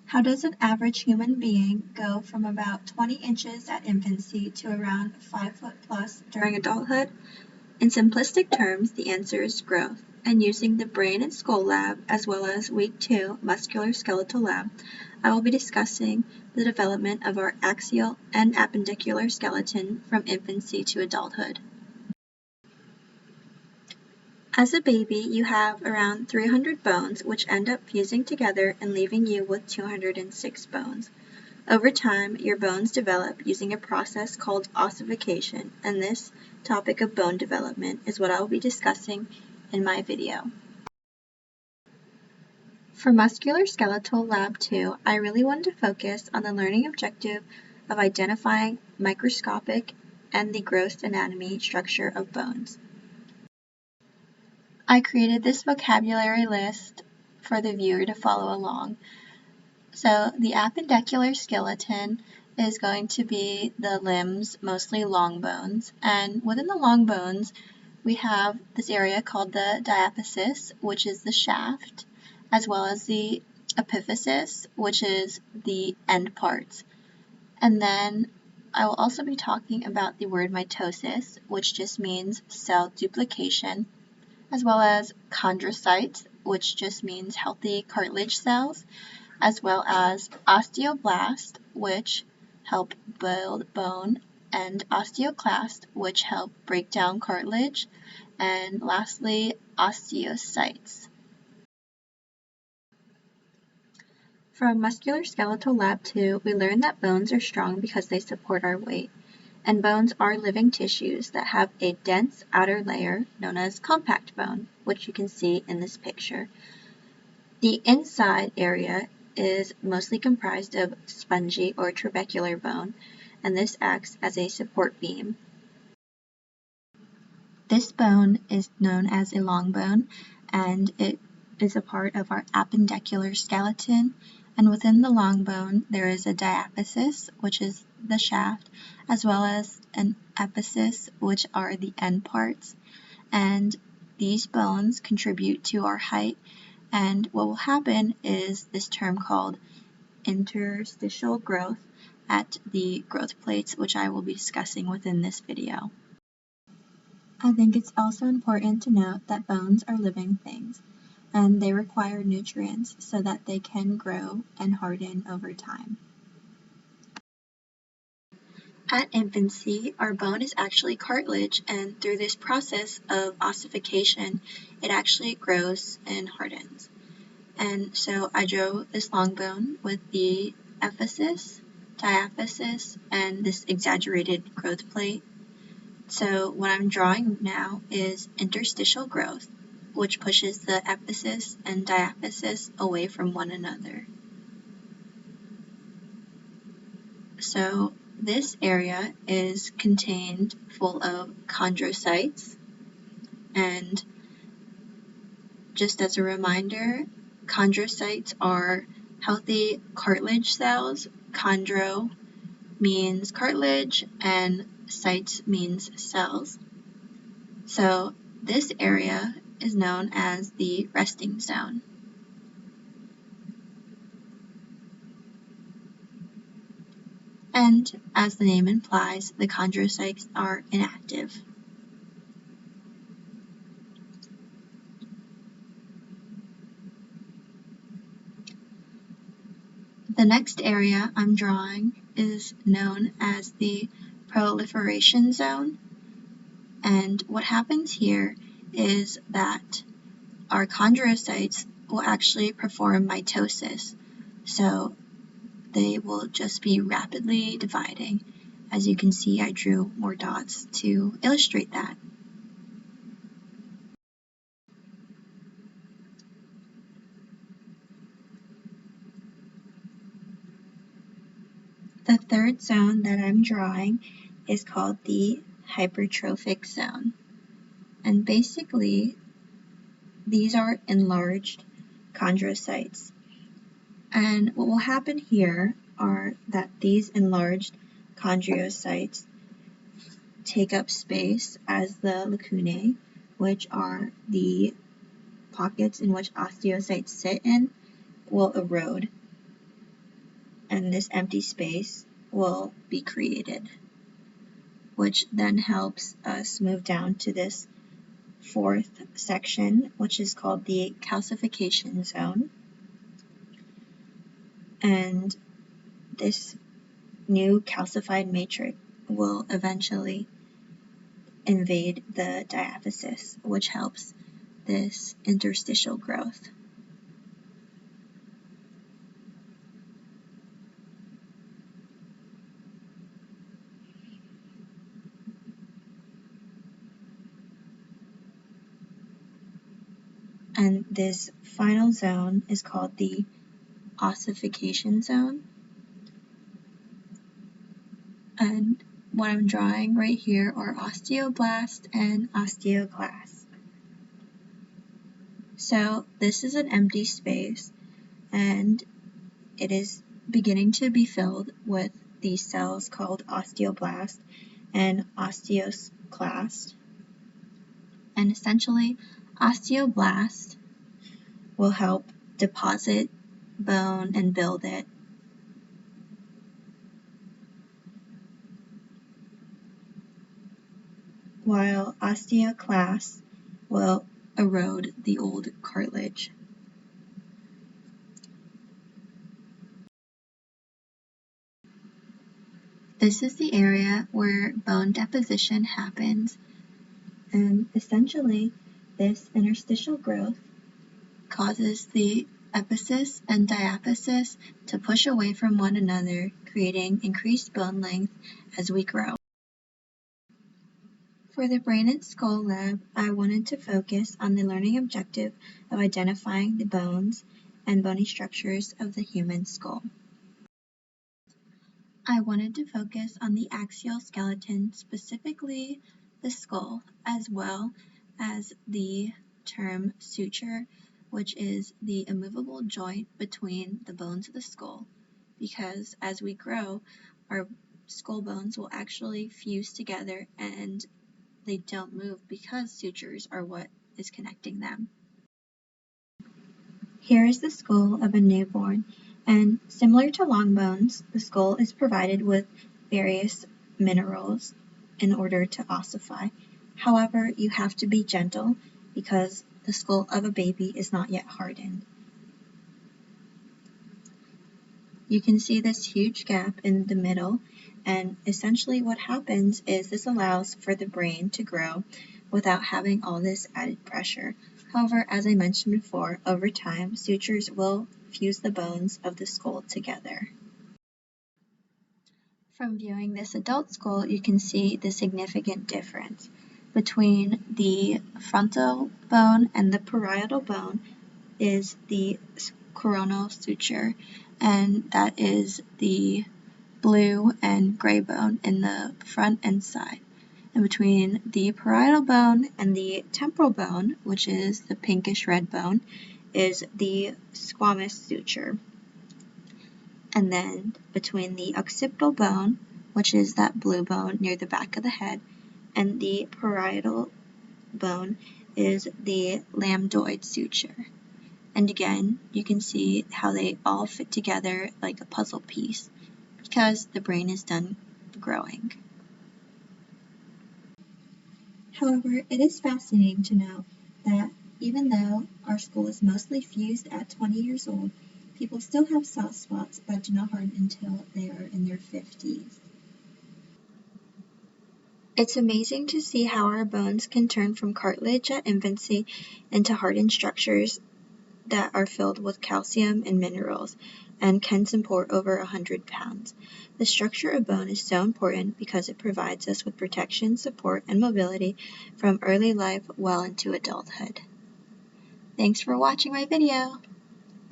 How does an average human being go from about 20 inches at infancy to around 5 foot plus during adulthood? In simplistic terms, the answer is growth. And using the Brain and Skull Lab, as well as Week 2 Muscular Skeletal Lab, I will be discussing the development of our axial and appendicular skeleton from infancy to adulthood. As a baby, you have around 300 bones, which end up fusing together and leaving you with 206 bones. Over time, your bones develop using a process called ossification, and this topic of bone development is what I will be discussing in my video. For Musculoskeletal Lab 2, I really wanted to focus on the learning objective of identifying microscopic and the gross anatomy structure of bones. I created this vocabulary list for the viewer to follow along. So the appendicular skeleton is going to be the limbs, mostly long bones, and within the long bones we have this area called the diaphysis, which is the shaft, as well as the epiphysis, which is the end parts. And then I will also be talking about the word mitosis, which just means cell duplication, as well as chondrocytes, which just means healthy cartilage cells, as well as osteoblast, which help build bone, and osteoclast, which help break down cartilage, and lastly, osteocytes. From Musculoskeletal Lab 2, we learned that bones are strong because they support our weight, and bones are living tissues that have a dense outer layer known as compact bone, which you can see in this picture. The inside area is mostly comprised of spongy or trabecular bone, and this acts as a support beam. This bone is known as a long bone, and it is a part of our appendicular skeleton, and within the long bone there is a diaphysis, which is the shaft, as well as an epiphysis, which are the end parts, and these bones contribute to our height. And what will happen is this term called interstitial growth at the growth plates, which I will be discussing within this video. I think it's also important to note that bones are living things, and they require nutrients so that they can grow and harden over time. At infancy, our bone is actually cartilage, and through this process of ossification, it actually grows and hardens. And so I drew this long bone with the epiphysis, diaphysis, and this exaggerated growth plate. So what I'm drawing now is interstitial growth, which pushes the epiphysis and diaphysis away from one another. So this area is contained full of chondrocytes, and just as a reminder, chondrocytes are healthy cartilage cells. Chondro means cartilage and cytes means cells. So this area is known as the resting zone. And as the name implies, the chondrocytes are inactive. The next area I'm drawing is known as the proliferation zone. And what happens here is that our chondrocytes will actually perform mitosis. So they will just be rapidly dividing. As you can see, I drew more dots to illustrate that. The third zone that I'm drawing is called the hypertrophic zone. And basically, these are enlarged chondrocytes. And what will happen here are that these enlarged chondrocytes take up space as the lacunae, which are the pockets in which osteocytes sit in, will erode. and this empty space will be created, which then helps us move down to this fourth section, which is called the calcification zone. And this new calcified matrix will eventually invade the diaphysis, which helps this interstitial growth. And this final zone is called the ossification zone. And what I'm drawing right here are osteoblast and osteoclast. So this is an empty space, and it is beginning to be filled with these cells called osteoblast and osteoclast. And essentially, osteoblast will help deposit bone and build it. While osteoclast will erode the old cartilage. This is the area where bone deposition happens, and essentially this interstitial growth causes the epiphysis and diaphysis to push away from one another, creating increased bone length as we grow. For the Brain and Skull Lab, I wanted to focus on the learning objective of identifying the bones and bony structures of the human skull. I wanted to focus on the axial skeleton, specifically the skull, as well as the term suture, which is the immovable joint between the bones of the skull, because as we grow, our skull bones will actually fuse together and they don't move because sutures are what is connecting them. Here is the skull of a newborn, and similar to long bones, the skull is provided with various minerals in order to ossify. However, you have to be gentle because the skull of a baby is not yet hardened. You can see this huge gap in the middle, and essentially what happens is this allows for the brain to grow without having all this added pressure. However, as I mentioned before, over time, sutures will fuse the bones of the skull together. From viewing this adult skull, you can see the significant difference between the frontal bone and the parietal bone is the coronal suture, and that is the blue and gray bone in the front and side. And between the parietal bone and the temporal bone, which is the pinkish red bone, is the squamous suture. And then between the occipital bone, which is that blue bone near the back of the head, and the parietal bone is the lambdoid suture. And again, you can see how they all fit together like a puzzle piece because the brain is done growing. However, it is fascinating to know that even though our skull is mostly fused at 20 years old, people still have soft spots that do not harden until they are in their 50s. It's amazing to see how our bones can turn from cartilage at infancy into hardened structures that are filled with calcium and minerals and can support over 100 pounds. The structure of bone is so important because it provides us with protection, support, and mobility from early life well into adulthood. Thanks for watching my video.